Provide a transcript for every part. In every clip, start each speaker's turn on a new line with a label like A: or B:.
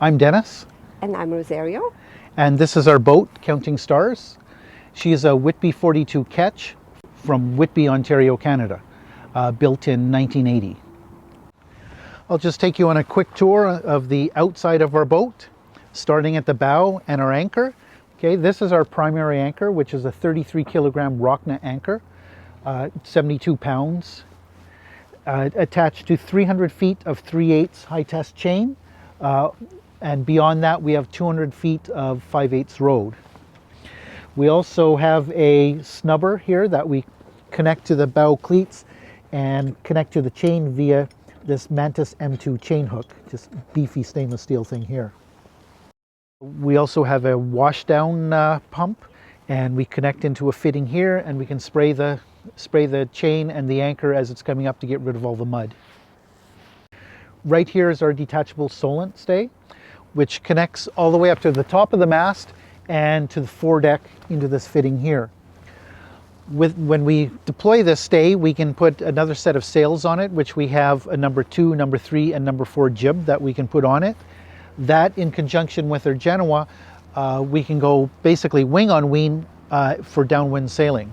A: I'm Dennis.
B: And I'm Rosario.
A: And this is our boat, Counting Stars. She is a Whitby 42 ketch from Whitby, Ontario, Canada, built in 1980. I'll just take you on a quick tour of the outside of our boat, starting at the bow and our anchor. Okay, this is our primary anchor, which is a 33 kilogram Rockna anchor, 72 pounds, attached to 300 feet of 3/8 high test chain. And beyond that, we have 200 feet of 5/8 road. We also have a snubber here that we connect to the bow cleats and connect to the chain via this Mantis M2 chain hook, just beefy stainless steel thing here. We also have a washdown pump, and we connect into a fitting here, and we can spray the chain and the anchor as it's coming up to get rid of all the mud. Right here is our detachable Solent stay, which connects all the way up to the top of the mast and to the foredeck into this fitting here. When we deploy this stay, we can put another set of sails on it, which we have a number 2, number 3, and number 4 jib that we can put on it. That, in conjunction with our Genoa, we can go basically wing on wing for downwind sailing.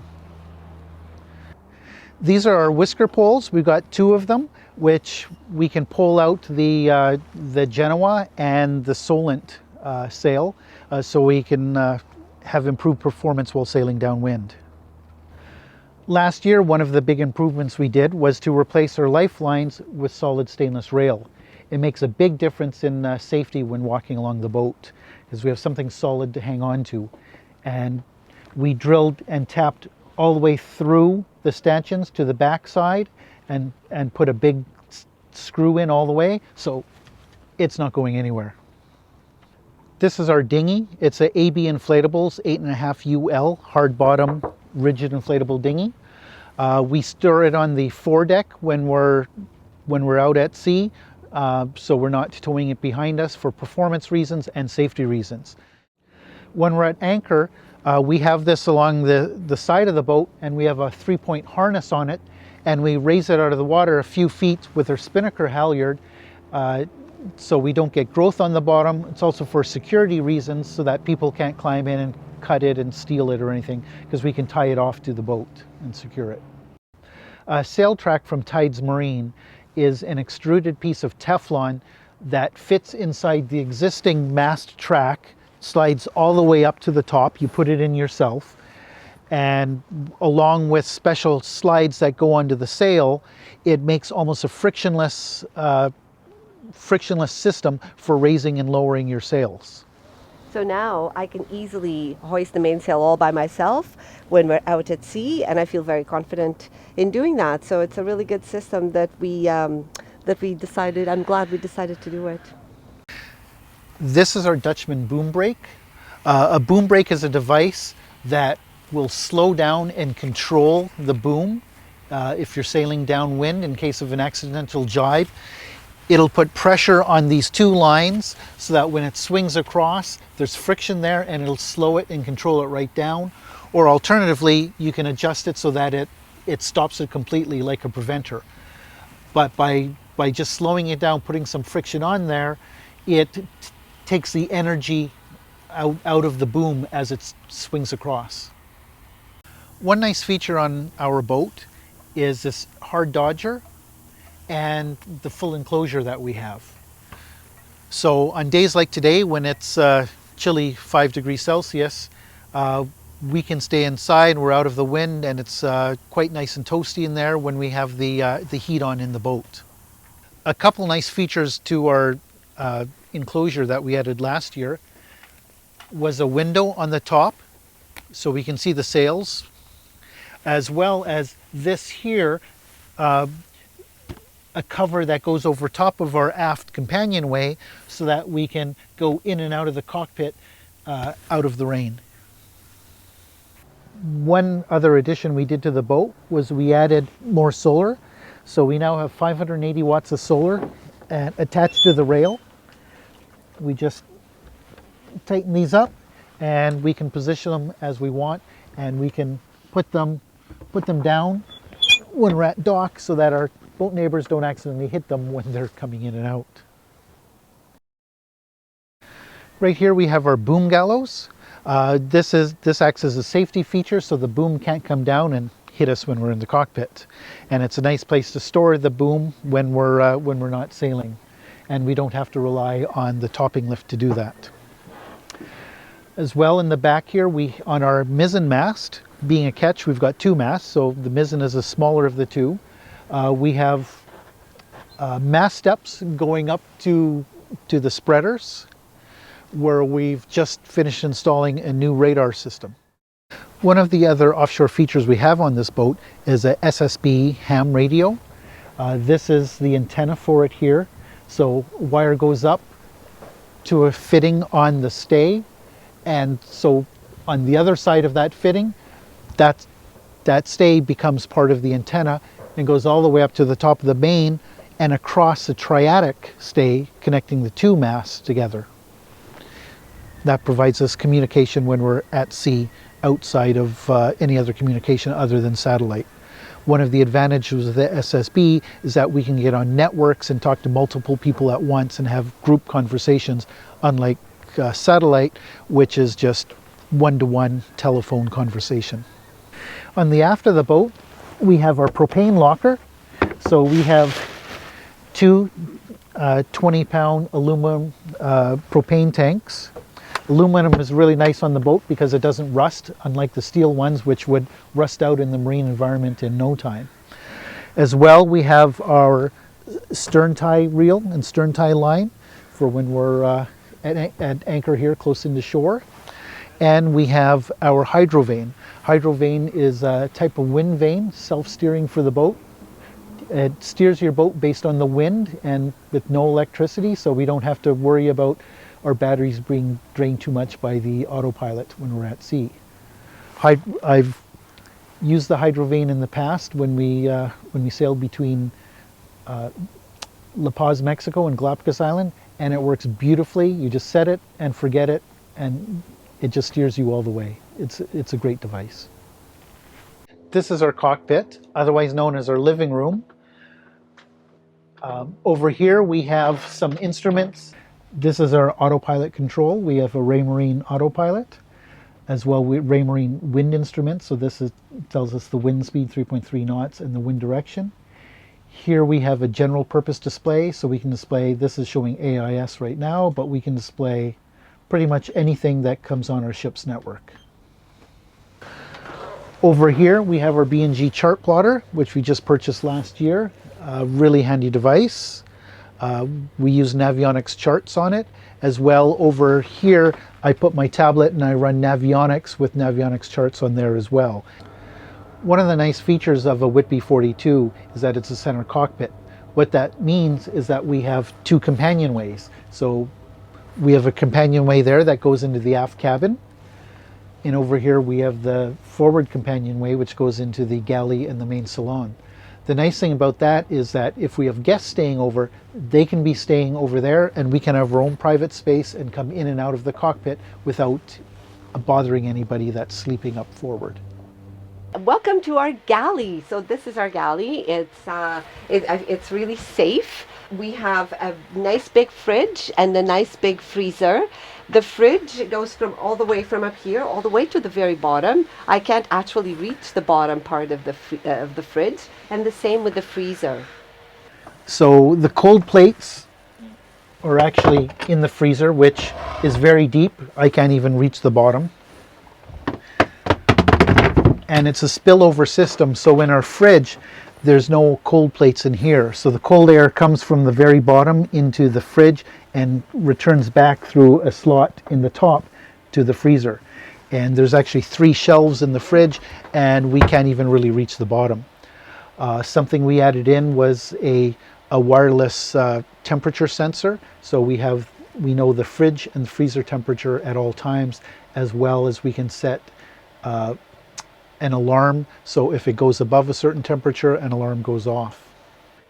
A: These are our whisker poles. We've got 2 of them, which we can pull out the Genoa and the Solent sail, so we can have improved performance while sailing downwind. Last year, one of the big improvements we did was to replace our lifelines with solid stainless rail. It makes a big difference in safety when walking along the boat, because we have something solid to hang on to. And we drilled and tapped all the way through the stanchions to the back side and put a big screw in all the way, so it's not going anywhere. This is our dinghy. It's a AB Inflatables 8.5 UL hard bottom rigid inflatable dinghy. We store it on the foredeck when we're out at sea, so we're not towing it behind us for performance reasons and safety reasons. When we're at anchor, we have this along the side of the boat, and we have a 3-point harness on it, and we raise it out of the water a few feet with our spinnaker halyard, so we don't get growth on the bottom. It's also for security reasons, so that people can't climb in and cut it and steal it or anything, because we can tie it off to the boat and secure it. Sail track from Tides Marine is an extruded piece of Teflon that fits inside the existing mast track, slides all the way up to the top. You put it in yourself, and along with special slides that go onto the sail, it makes almost a frictionless system for raising and lowering your sails.
B: So now I can easily hoist the mainsail all by myself when we're out at sea, and I feel very confident in doing that. So it's a really good system that we decided. I'm glad we decided to do it.
A: This is our Dutchman boom brake. A boom brake is a device that will slow down and control the boom if you're sailing downwind in case of an accidental jibe. It'll put pressure on these 2 lines so that when it swings across, there's friction there, and it'll slow it and control it right down. Or alternatively, you can adjust it so that it stops it completely like a preventer. But by just slowing it down, putting some friction on there, it takes the energy out of the boom as it swings across. One nice feature on our boat is this hard dodger and the full enclosure that we have. So on days like today, when it's chilly 5 degrees Celsius, we can stay inside, we're out of the wind, and it's quite nice and toasty in there when we have the heat on in the boat. A couple nice features to our enclosure that we added last year was a window on the top so we can see the sails, as well as this here, a cover that goes over top of our aft companionway so that we can go in and out of the cockpit out of the rain. One other addition we did to the boat was we added more solar. So we now have 580 watts of solar attached to the rail. We just tighten these up, and we can position them as we want, and we can put them down when we're at dock so that our boat neighbors don't accidentally hit them when they're coming in and out. Right here we have our boom gallows. This acts as a safety feature, so the boom can't come down and hit us when we're in the cockpit. And it's a nice place to store the boom when we're not sailing, and we don't have to rely on the topping lift to do that. As well, in the back here, on our mizzen mast, being a ketch, we've got two masts, so the mizzen is the smaller of the two. We have mast steps going up to the spreaders, where we've just finished installing a new radar system. One of the other offshore features we have on this boat is a SSB ham radio. This is the antenna for it here. So wire goes up to a fitting on the stay, and so on the other side of that fitting, that stay becomes part of the antenna and goes all the way up to the top of the main and across the triadic stay connecting the two masts together. That provides us communication when we're at sea outside of any other communication other than satellite. One of the advantages of the SSB is that we can get on networks and talk to multiple people at once and have group conversations, unlike satellite, which is just one-to-one telephone conversation. On the aft of the boat, we have our propane locker. So we have two 20-pound aluminum propane tanks. Aluminum is really nice on the boat because it doesn't rust, unlike the steel ones, which would rust out in the marine environment in no time. As well, we have our stern tie reel and stern tie line for when we're at anchor here close into shore. And we have our hydro vane. Hydro vane is a type of wind vane, self-steering for the boat. It steers your boat based on the wind and with no electricity, so we don't have to worry about our batteries being drained too much by the autopilot when we're at sea. I've used the hydro vane in the past when we sailed between La Paz, Mexico and Galapagos Island, and it works beautifully. You just set it and forget it, and it just steers you all the way. It's a great device. This is our cockpit, otherwise known as our living room. Over here we have some instruments. This is our autopilot control. We have a Raymarine autopilot, as well with Raymarine wind instruments. So this tells us the wind speed, 3.3 knots, and the wind direction. Here we have a general purpose display, so we can display, this is showing AIS right now, but we can display pretty much anything that comes on our ship's network. Over here we have our B&G chart plotter, which we just purchased last year. A really handy device. We use Navionics charts on it. As well, over here I put my tablet and I run Navionics with Navionics charts on there as well. One of the nice features of a Whitby 42 is that it's a center cockpit. What that means is that we have two companionways. So we have a companionway there that goes into the aft cabin. And over here we have the forward companionway, which goes into the galley and the main salon. The nice thing about that is that if we have guests staying over, they can be staying over there and we can have our own private space and come in and out of the cockpit without bothering anybody that's sleeping up forward.
B: Welcome to our galley. So this is our galley. It's really safe. We have a nice big fridge and a nice big freezer. The fridge goes from all the way from up here all the way to the very bottom. I can't actually reach the bottom part of the fridge, and the same with the freezer.
A: So the cold plates are actually in the freezer, which is very deep. I can't even reach the bottom. And it's a spillover system, so in our fridge there's no cold plates in here. So the cold air comes from the very bottom into the fridge and returns back through a slot in the top to the freezer. And there's actually 3 shelves in the fridge, and we can't even really reach the bottom. Something we added in was a wireless temperature sensor. So we know the fridge and the freezer temperature at all times, as well as we can set an alarm, so if it goes above a certain temperature, an alarm goes off.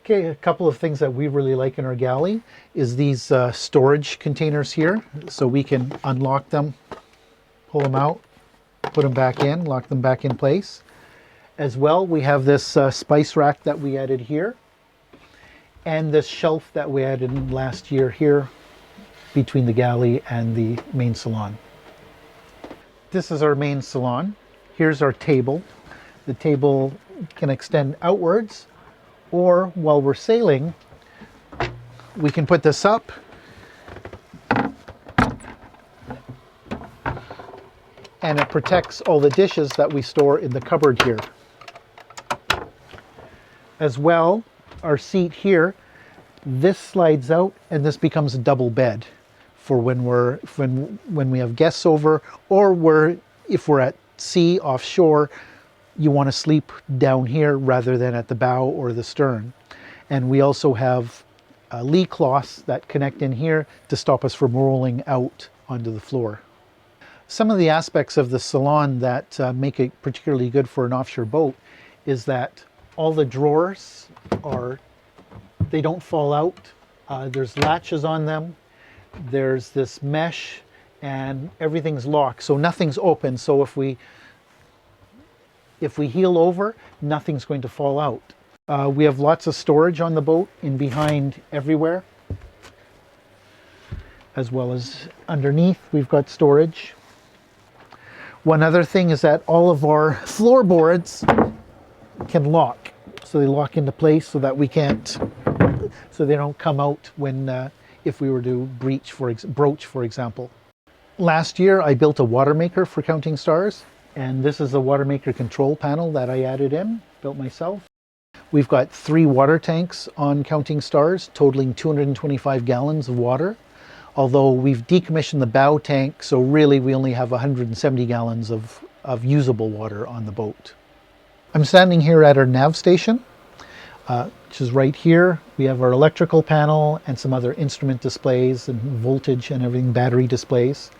A: Okay, a couple of things that we really like in our galley is these storage containers here. So we can unlock them, pull them out, put them back in, lock them back in place. As well, we have this spice rack that we added here, and this shelf that we added in last year here between the galley and the main salon. This is our main salon. Here's our table. The table can extend outwards, or while we're sailing, we can put this up and it protects all the dishes that we store in the cupboard here. As well, our seat here, this slides out and this becomes a double bed for when we have guests over, or if we're at sea offshore, you want to sleep down here rather than at the bow or the stern. And we also have lee cloths that connect in here to stop us from rolling out onto the floor. Some of the aspects of the salon that make it particularly good for an offshore boat is that all the drawers they don't fall out. There's latches on them. There's this mesh and everything's locked, so nothing's open. So if we heel over, nothing's going to fall out. We have lots of storage on the boat in behind everywhere, as well as underneath we've got storage. One other thing is that all of our floorboards can lock. So they lock into place so that so they don't come out if we were to broach, for example. Last year I built a water maker for Counting Stars, and this is the water maker control panel that I added in, built myself. We've got 3 water tanks on Counting Stars, totaling 225 gallons of water. Although we've decommissioned the bow tank, so really we only have 170 gallons of usable water on the boat. I'm standing here at our nav station, which is right here. We have our electrical panel and some other instrument displays and voltage and everything, battery displays.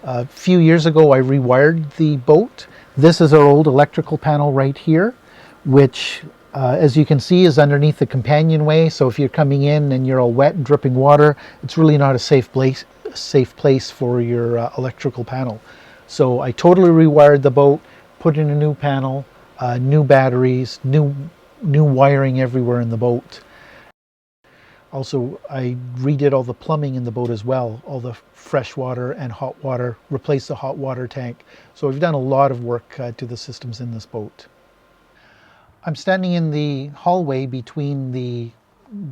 A: A few years ago I rewired the boat. This is our old electrical panel right here, which as you can see is underneath the companionway. So if you're coming in and you're all wet and dripping water, it's really not a safe place for your electrical panel. So I totally rewired the boat, put in a new panel, new batteries, new wiring everywhere in the boat. Also, I redid all the plumbing in the boat as well, all the fresh water and hot water, replaced the hot water tank. So we've done a lot of work to the systems in this boat. I'm standing in the hallway between the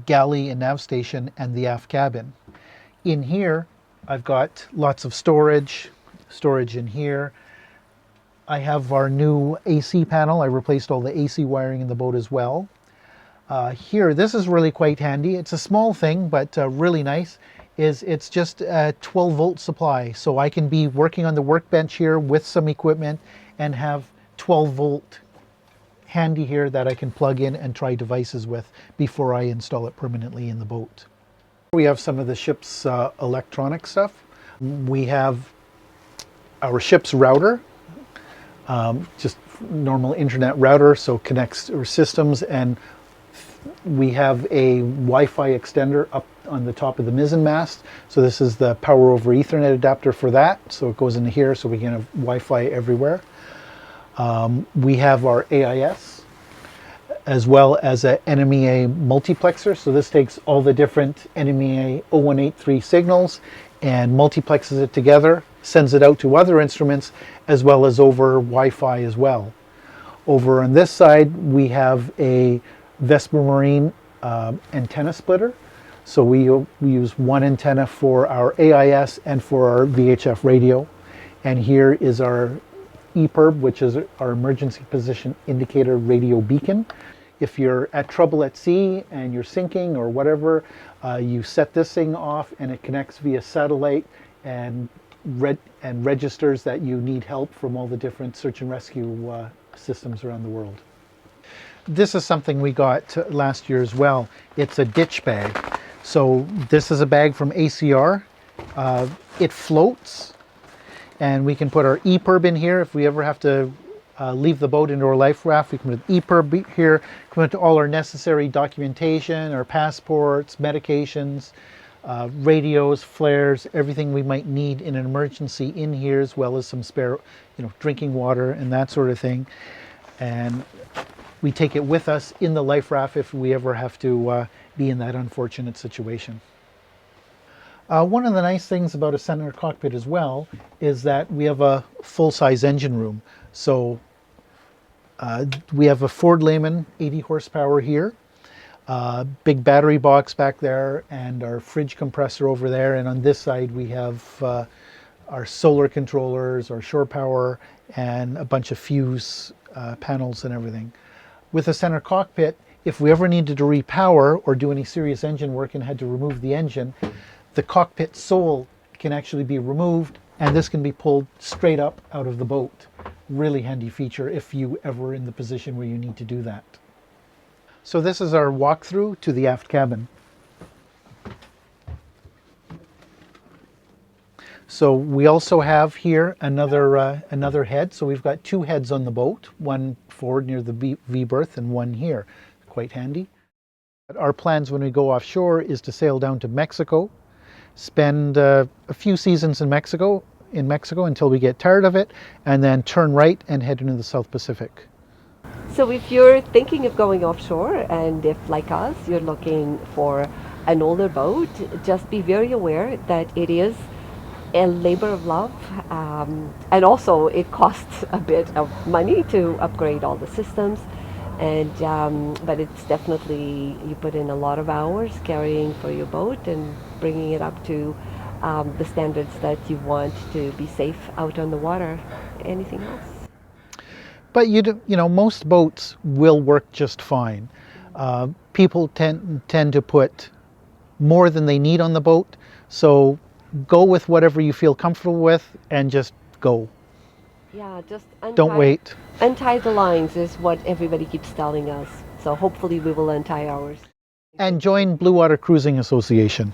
A: galley and nav station and the aft cabin. In here, I've got lots of storage in here. I have our new AC panel. I replaced all the AC wiring in the boat as well. Here, this is really quite handy. It's a small thing, but really nice. It's just a 12-volt supply. So I can be working on the workbench here with some equipment and have 12-volt handy here that I can plug in and try devices with before I install it permanently in the boat. We have some of the ship's electronic stuff. We have our ship's router, just normal internet router, so connects our systems, and we have a Wi-Fi extender up on the top of the mizzen mast. So this is the power over Ethernet adapter for that. So it goes into here so we can have Wi-Fi everywhere. We have our AIS as well as a NMEA multiplexer. So this takes all the different NMEA 0183 signals and multiplexes it together, sends it out to other instruments as well as over Wi-Fi as well. Over on this side we have a Vespa Marine antenna splitter. So we use one antenna for our AIS and for our VHF radio. And here is our EPIRB, which is our emergency position indicator radio beacon. If you're at trouble at sea and you're sinking or whatever, you set this thing off and it connects via satellite and registers that you need help from all the different search and rescue systems around the world. This is something we got last year as well. It's a ditch bag. So this is a bag from ACR. It floats, and we can put our EPIRB in here if we ever have to leave the boat into our life raft. We can put EPIRB here, put all our necessary documentation, our passports, medications, radios, flares, everything we might need in an emergency in here, as well as some spare, drinking water and that sort of thing. And we take it with us in the life raft if we ever have to be in that unfortunate situation. One of the nice things about a center cockpit as well is that we have a full-size engine room. So we have a Ford Lehman 80 horsepower here, big battery box back there, and our fridge compressor over there. And on this side we have our solar controllers, our shore power, and a bunch of fuse panels and everything. With a center cockpit, if we ever needed to repower or do any serious engine work and had to remove the engine, the cockpit sole can actually be removed, and this can be pulled straight up out of the boat. Really handy feature if you ever in the position where you need to do that. So this is our walkthrough to the aft cabin. So we also have here another head. So we've got two heads on the boat, one forward near the V berth and one here. Quite handy. Our plans when we go offshore is to sail down to Mexico, spend a few seasons in Mexico until we get tired of it, and then turn right and head into the South Pacific.
B: So if you're thinking of going offshore, and if like us you're looking for an older boat, just be very aware that it is a labor of love, and also it costs a bit of money to upgrade all the systems, and but it's definitely, you put in a lot of hours carrying for your boat and bringing it up to the standards that you want to be safe out on the water. Anything else?
A: But you know, most boats will work just fine. People tend to put more than they need on the boat, so go with whatever you feel comfortable with and just go.
B: Yeah, just
A: Don't wait.
B: Untie the lines is what everybody keeps telling us. So hopefully we will untie ours.
A: And join Blue Water Cruising Association.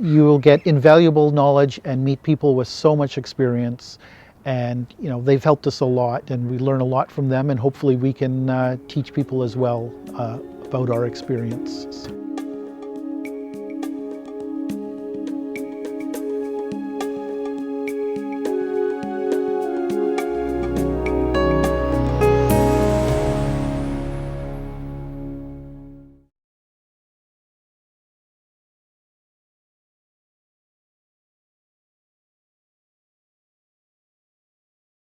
A: You will get invaluable knowledge and meet people with so much experience. And you know, they've helped us a lot, and we learn a lot from them, and hopefully we can teach people as well about our experience.